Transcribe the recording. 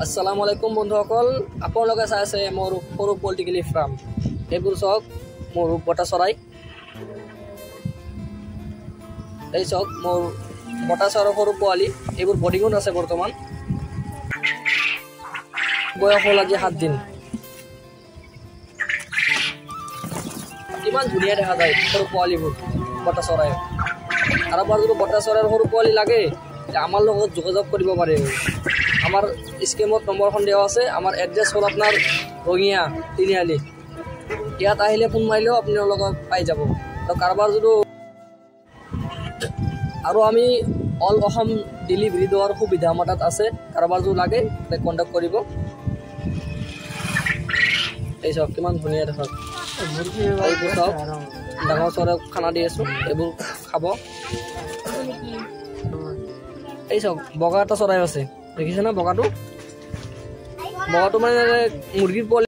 আসসালামু আলাইকুম বন্ধুসকল, আপোনালোকে চাই আছে মোৰ সৰু পলিটিকেলি ফাৰ্ম। এইবোৰ চাওক মোৰ বটা চৰাই, এই চাওক মোৰ বটা চৰাইৰ সৰু পোৱালি। এইবোৰ বৰ্ডিঙত আছে বৰ্তমান। বয়স হ'ল আজি 7 দিন। কিমান ধুনীয়া দেখা যায় সৰু পোৱালিবোৰ বটা চৰাই। আৰু এবাৰ যদি বটা চৰাইৰ সৰু পোৱালি লাগে আমাৰ লগত যোগাযোগ কৰিব পাৰে। আমাৰ স্কিমত নম্বৰখন দেওয়া আছে। আমাৰ এড্ৰেস হল আপনাৰ ৰঙিয়া তিনিআলি। ইয়াত আহিলে ফোন মাৰিলেও আপোনালোকক পাই যাব। তো কাৰোবাৰ যদি আৰু আমি অল অসম ডেলিভাৰী দেওয়াৰ সুবিধা আমাৰ তাত আছে। কাৰোবাৰ যদি লাগে কন্টেক্ট কৰিব। এই সব কিমান ধুনীয়া দেখা এইবোৰ চাওক, ডাঙৰ চৰাই খানা দি আছো, এইবোৰ খাব। এই চাওক বগা এটা চৰাই আছে, দেখিছে না? বগাটো মানে মুৰ্গীৰ পোৱালি।